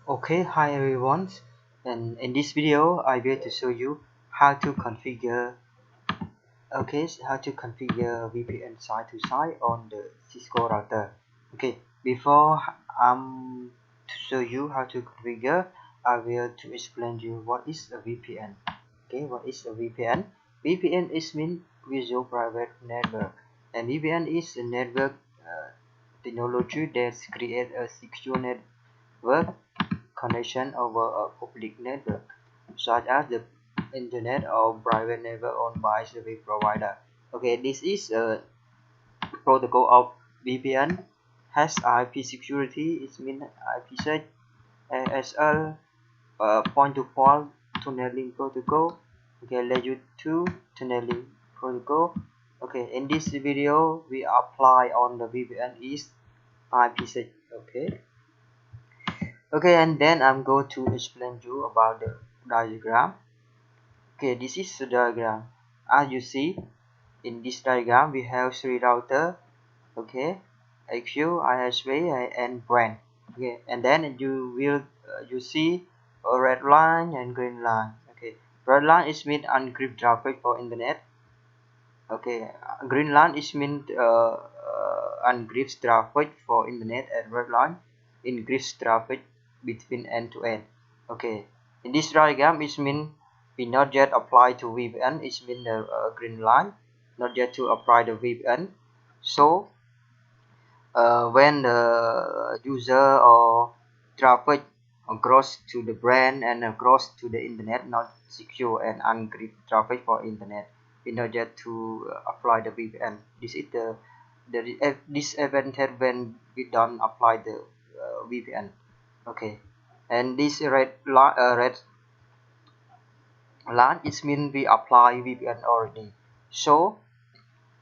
Okay, hi everyone, and in this video I will to show you how to configure VPN side to side on the Cisco router. Okay, before to show you how to configure, I will to explain you what is a VPN. Okay, what is a VPN? VPN is mean Visual Private Network, and VPN is a network technology that creates a secure network connection over a public network, such as the internet or private network owned by service provider. Okay, this is a protocol of VPN has IP security. It means IPsec ASL point-to-point tunneling protocol. Okay, layer 2 tunneling protocol. Okay, in this video we apply on the VPN is IPsec. Okay, and then I'm going to explain you about the diagram. Okay, this is the diagram. As you see in this diagram, we have three router. Okay, AQ, ISP, and brand. Okay, and then you see a red line and green line. Okay, red line is mean unencrypted traffic for internet. Okay, green line is mean unencrypted traffic for internet, and red line encrypts traffic between end to end. Okay, in this diagram it mean we not yet apply to VPN. It mean the green line not yet to apply the VPN. So when the user or traffic across to the brand and across to the internet not secure and unencrypted traffic for internet, we not yet to apply the VPN. This is the disadvantage when we don't apply the VPN. Okay, and this red line it means we apply VPN already. So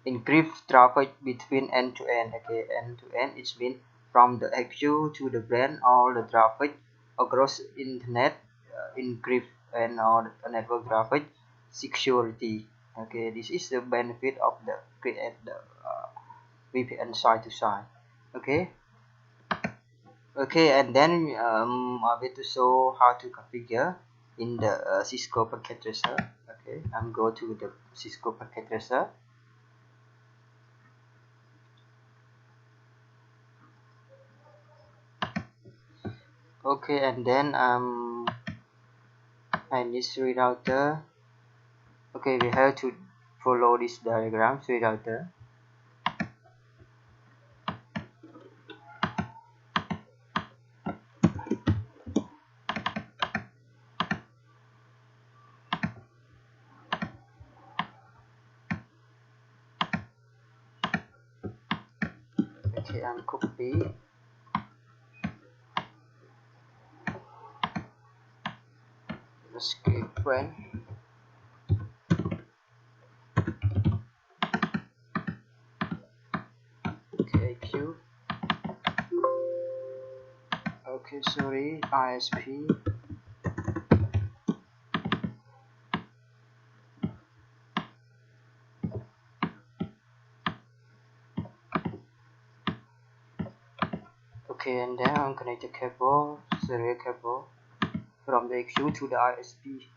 encrypt traffic between end to end. Okay, end to end it means from the AQ to the brand all the traffic across internet encrypt and all the network traffic security. Okay, this is the benefit of the create the VPN side to side. Okay, and then I will to show how to configure in the Cisco packet tracer. Okay, I'm go to the Cisco packet tracer. Okay, and then I need three router. Okay, we have to follow this diagram. Three router. Okay, and copy. Escape brand. Okay, Q. Okay, sorry, ISP. Okay, and then I'm connect the cable, serial cable from the Q to the ISP.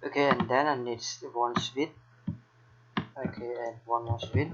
Okay, and then I need one switch. Okay, and one more switch.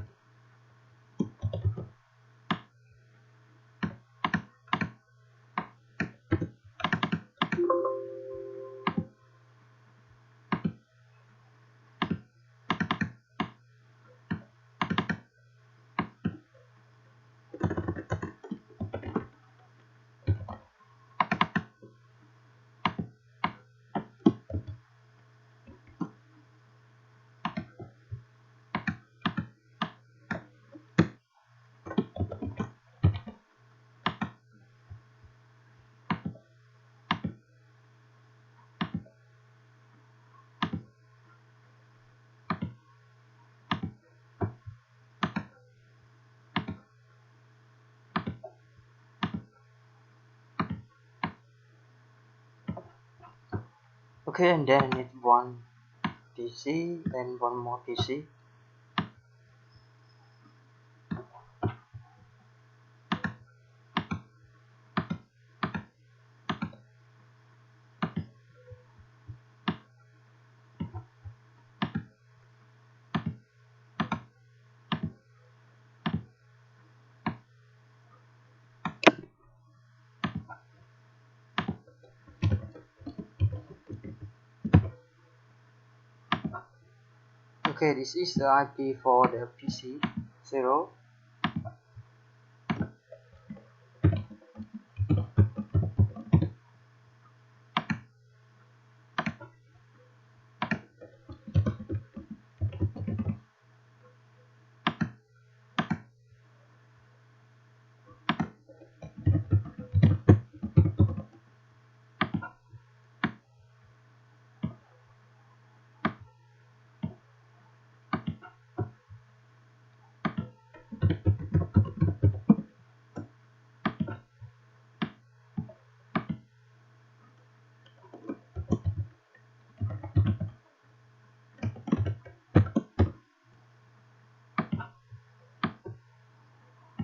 Okay, and then I need one PC and one more PC. Okay, this is the IP for the PC 0.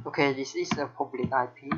Okay, this is a public IP.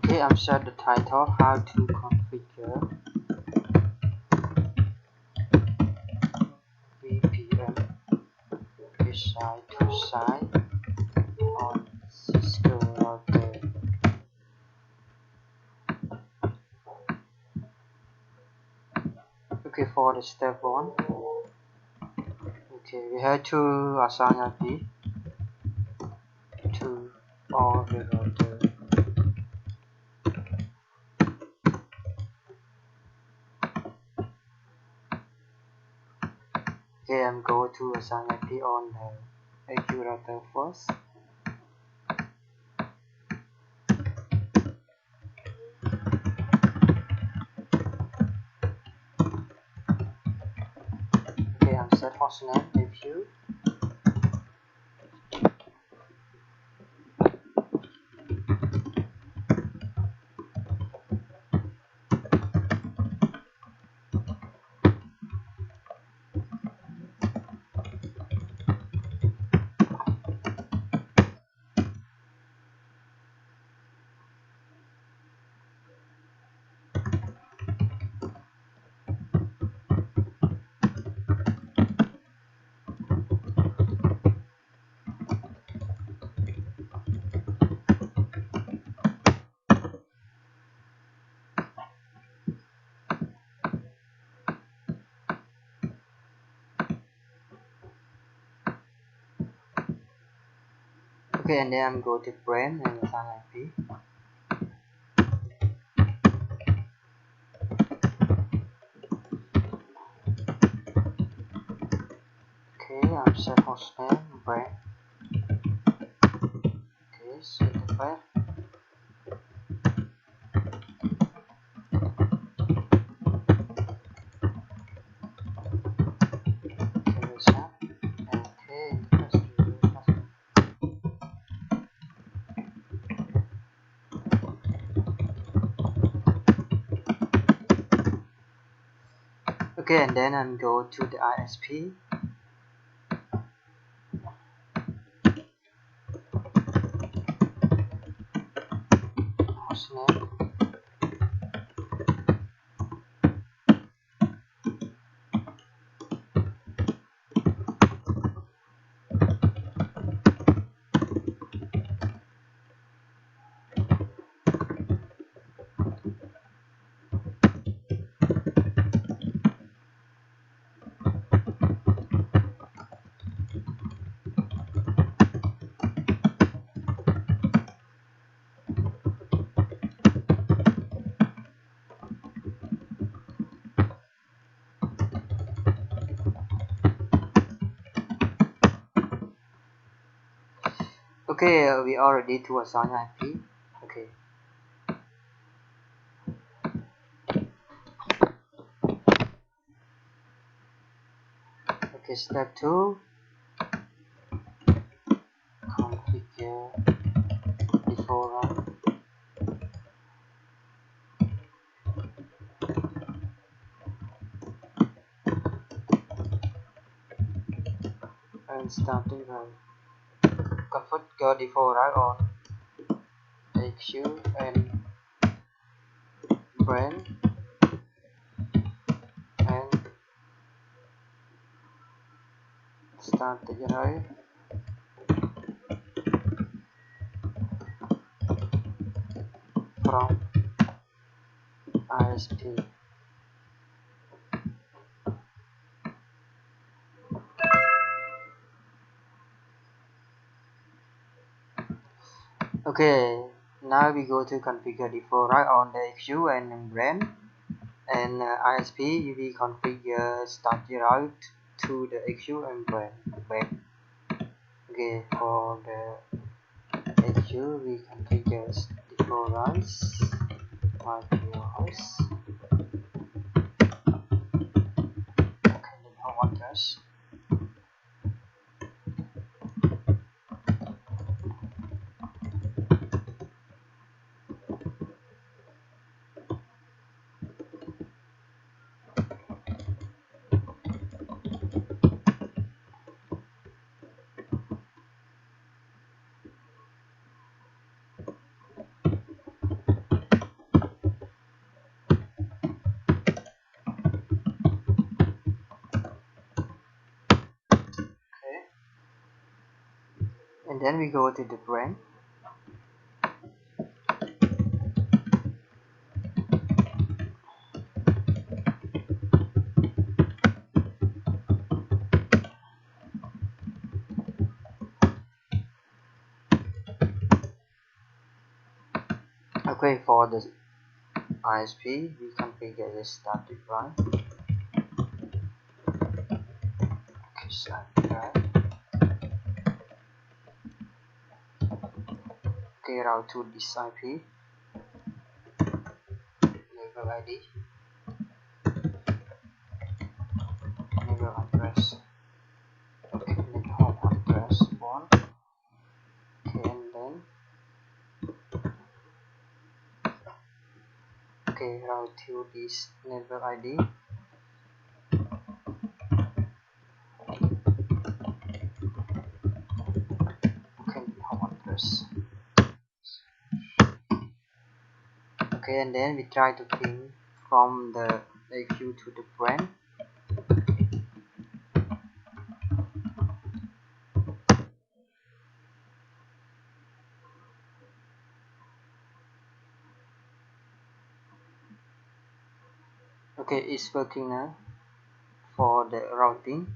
Okay, I'm set the title how to configure VPN side to side on Cisco router. Okay, for the step 1, okay, we have to assign IP to all the router. Okay, I'm going to assign IP on the AQ router first. Okay, I'm set hostname AQ. Okay, and then I'm going to brand and assign IP. Okay, I'm set hostname brand. Okay, set the file. Okay, reset. Okay, press the password. Okay, and then I'm go to the ISP. hostname. Okay, we are ready to assign IP. Okay. Okay, step 2, configure default route. And starting route. Configure default route on HQ and brand and start the generate from ISP. Okay, now we go to configure default route on the HQ and brand and ISP. We configure start the route to the HQ and brand. Okay, for the HQ we configure default routes house. Okay, then home address. Okay, and then we go to the brand. Okay, for the ISP we configure the static run. Okay, static run. Okay, route to this IP. Label ID. Label address. Okay, make home address 1. Okay, and then okay, route to this label ID. Okay, home address. Okay, and then we try to ping from the AQ to the brand. Okay, it's working now for the routing.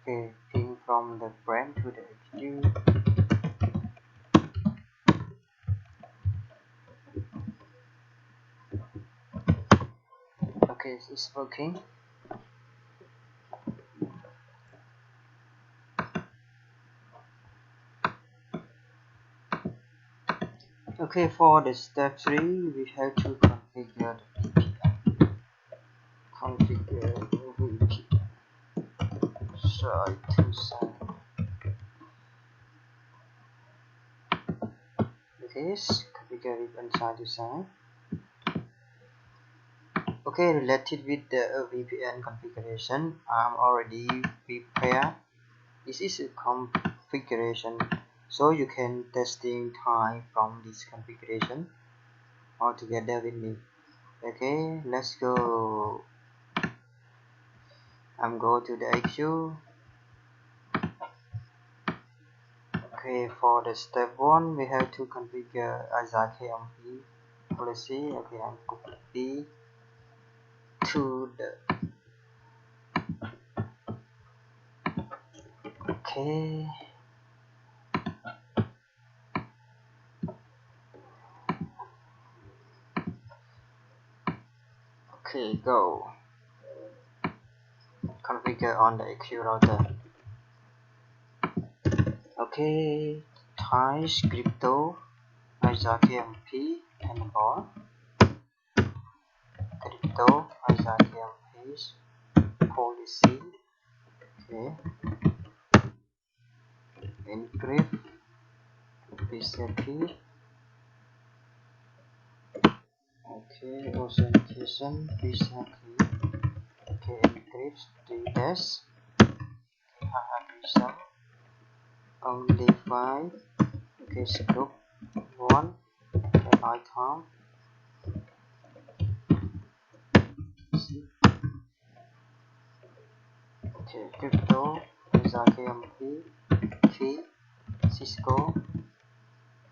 Okay, ping from the brand to the HQ. Okay, it's working. Okay, for the step 3 we have to configure the VPN. Configure VPN. Side to side. Okay, configure it on side to side. Okay, related with the VPN configuration, I'm already prepared. This is a configuration, so you can testing time from this configuration. all together with me. Okay, let's go. I'm go to the XU. Okay, for the step 1 we have to configure ASAKMP policy. Okay, I'm copy to the okay. Okay, go. Configure on the XU router. Okay, type crypto ASAKMP and more. Crypto ASAKMP policy. Okay, encrypt PCP. Okay, authentication PCP. Okay, encrypt 3 dash. Okay, I have result only 5. Okay, scope 1. Okay, item. Okay, crypto ASAKMP key Cisco.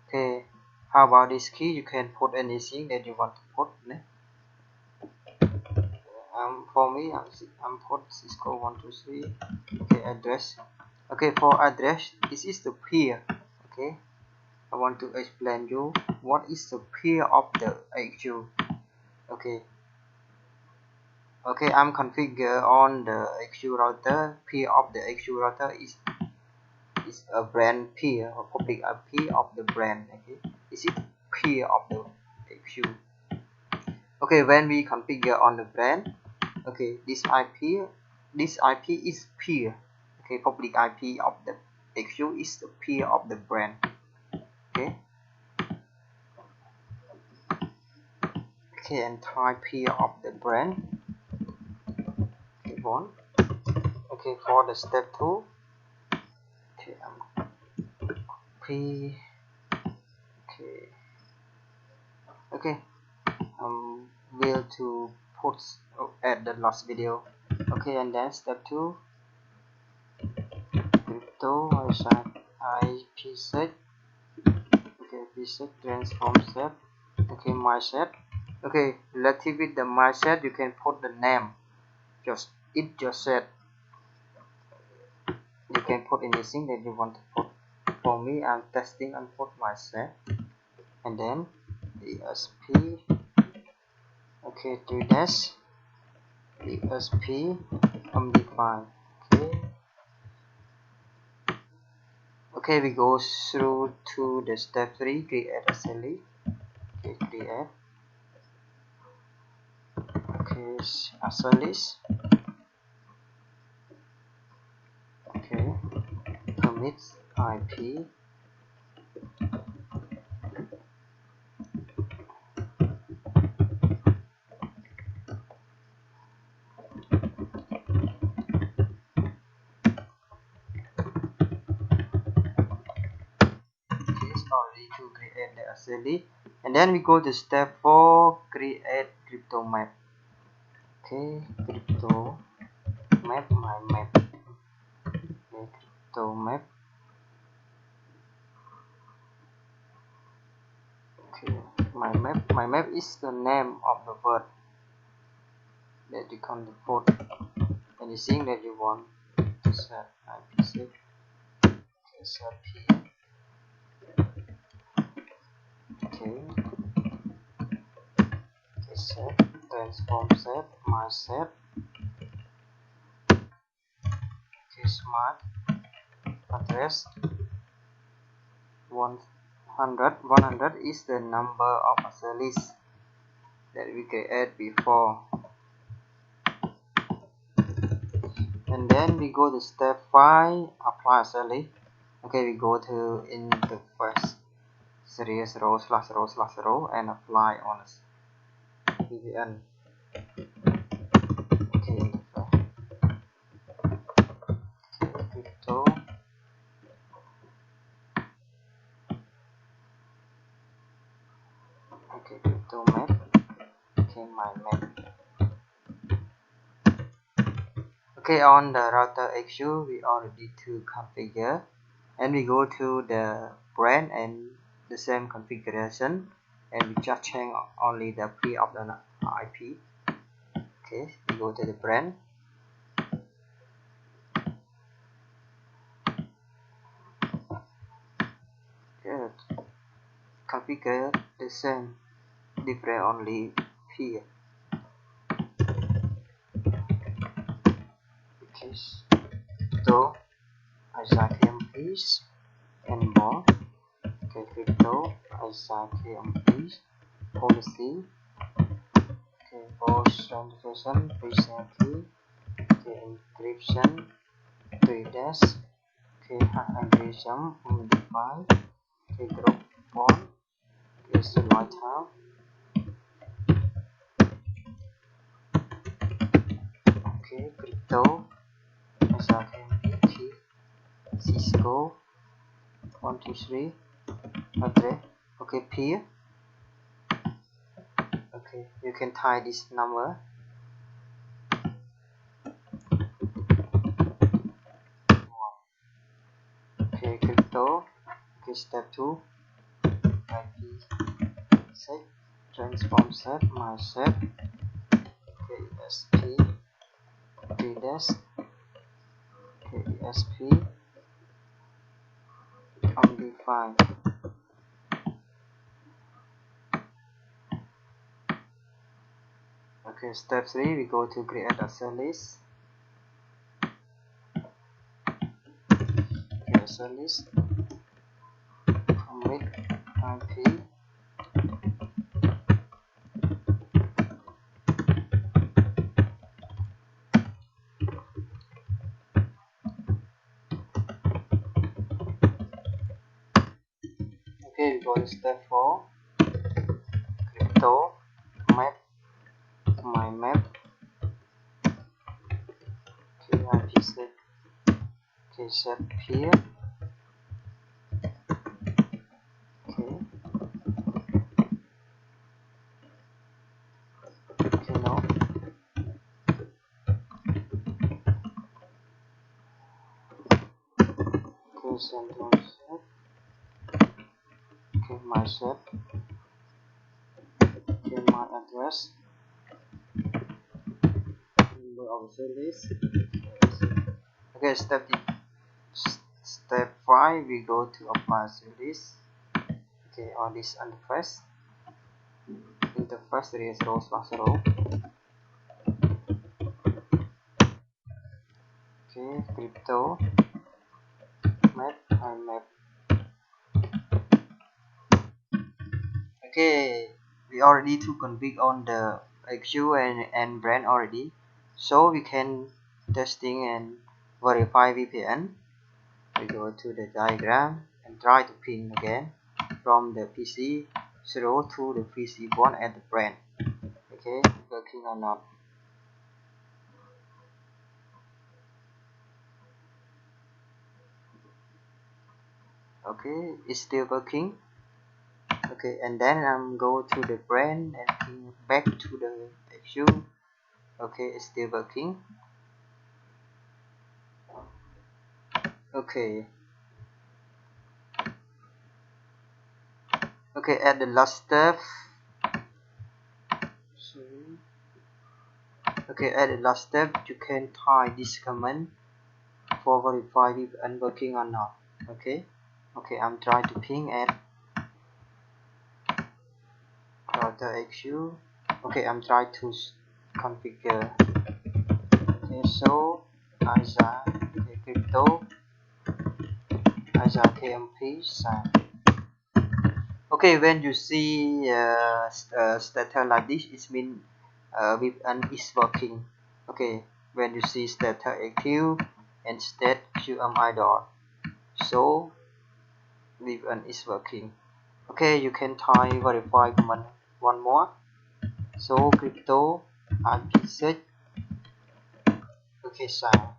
Okay, how about this key? You can put anything that you want to put. For me, I'm put Cisco 123. Okay, address. Okay, for address, this is the peer. Okay, I want to explain you what is the peer of the XU. Okay, okay, I'm configure on the XU router. Peer of the XU router is a brand peer or public IP of the brand. Okay, this is peer of the XU. Okay, when we configure on the brand, okay, this IP is peer. Okay, public IP of the XU is the peer of the brand. Okay, okay, and type peer of the brand. Okay, one. Okay, for the step 2. Okay, P. Okay, okay. Will to put at the last video. Okay, and then step 2. Crypto IP set. Okay, pset transform set. Okay, my set. Okay, relative with the my set, you can put the name. Just set. You can put anything that you want to put. For me, I'm testing and put my set. And then ESP. Okay, 3 dash ESP MD5. Okay. Okay, we go through to the step 3, create SLE. Okay, create. Okay, SLEs. Okay, commits IP. Already to create the SLE, and then we go to step 4, create crypto map. Okay, crypto map, my map. Okay, crypto map. Okay, my map is the name of the word that you can put anything that you want to set. IP6. Okay, set P. Okay, set transform set my set. Okay, smart address 100 is the number of SLEs that we create before. And then we go to step 5, apply SLE. Okay, we go to interface series row and apply on VPN. Okay, crypto. Okay, crypto map. Okay, my map. Okay, on the router XU we already to configure, and we go to the brand and the same configuration, and we just change only the P of the IP. Okay, we go to the brand. Okay, configure the same, different only P. Okay, so ISAKM please and more. Okay, crypto ISAKM please policy. Okay, post authentication recently. Okay, encryption 3 dash. Okay, algorithm undefined. Okay, group one. Okay, so right now. Okay, crypto ISAKM Cisco 123 address. Okay, peer. Okay, you can type this number. Okay, crypto. Okay, step 2 IP set transform set my set. Okay, ESP 3 dash. Okay, ESP undefined. Okay, step 3 we go to create a cell list. Okay, a cell list commit IP. Okay, we go to step 4 crypto map my map. Okay, IP set. Okay, set here. Okay, okay, no. Okay, send set. Okay, my set. Okay, my address. Number of service. Okay, step 5 we go to apply service. Okay, on this interface there is row. Okay, crypto map and map. Okay, we already to config on the XU and brand already, so we can testing and verify VPN. We go to the diagram and try to ping again from the PC 0 to the PC 1 at the brand. Okay, working or not. Okay, it's still working. Okay, and then I'm go to the brand and ping back to the XU. Okay, it's still working. Okay. Okay, at the last step. Sorry. Okay, at the last step you can type this command for verify if I'm working or not. Okay. Okay, I'm trying to ping at router XU. Okay, I'm trying to configure. Okay, so ISA okay, crypto ISA KMP sign. Okay, when you see status like this, it means VPN is working. Okay, when you see status active and state QMI dot, so VPN is working. Okay, you can try verify command one more. So crypto IP set. Okay, sign.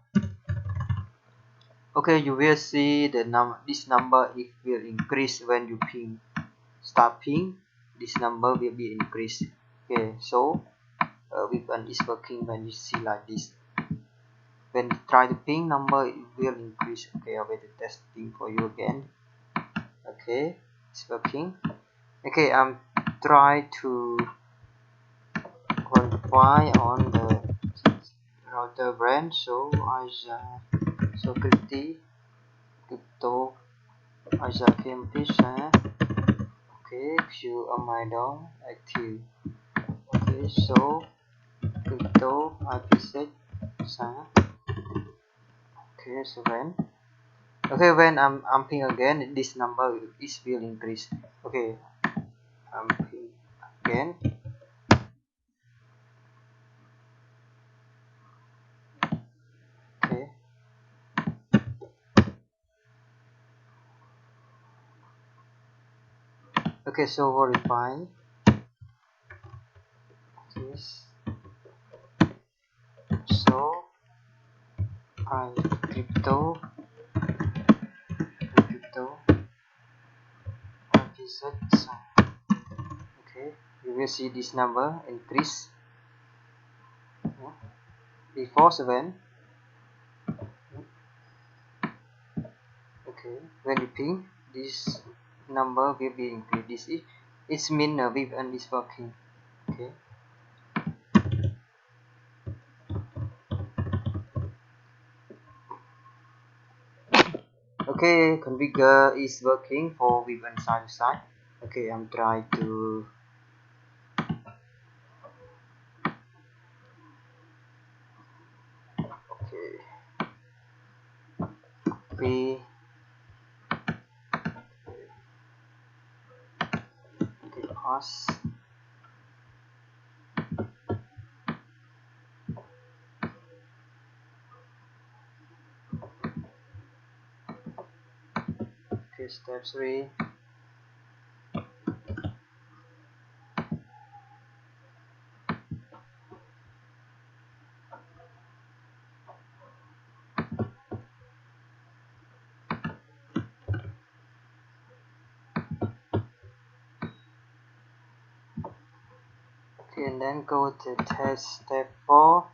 Okay, you will see the this number it will increase when you ping. Start ping. this number will be increased. Okay, so VPN is working when you see like this. When you try to ping number, it will increase. Okay, I will testing for you again. Okay, it's working. Okay, I'm try to verify on the router brand. So so crypto campus. Okay, Q am I down active. Okay, so crypto IPsec. Okay, so when I'm ping again, this number is will increase. Okay, I'm ping again. Okay. Okay, so verify this. So I crypto IPsec. Okay, you will see this number increase. Before 7. Okay, when you ping, this number will be increased. This is it's mean VPN is working. Okay. Okay, configure is working for VPN side to side. Okay, I'm trying to copy. Okay, pass. Okay, step 3. Okay, and then go to test step 4.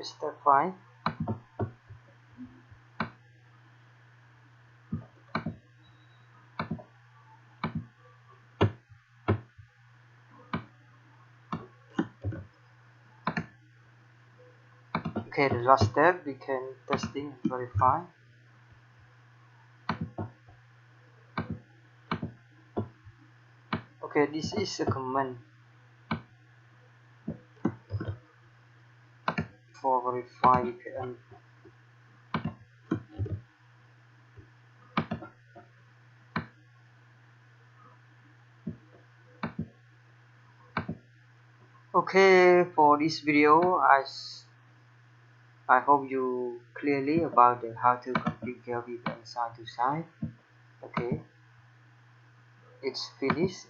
Step 5. Okay, the last step we can testing and verify. Okay, this is a command for verify VPN. Okay, for this video, I hope you clearly about how to configure VPN side to side. Okay, it's finished.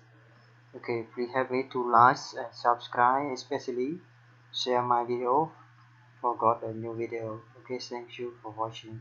Okay, please help me to like and subscribe, especially share my video for got a new video. Okay, thank you for watching.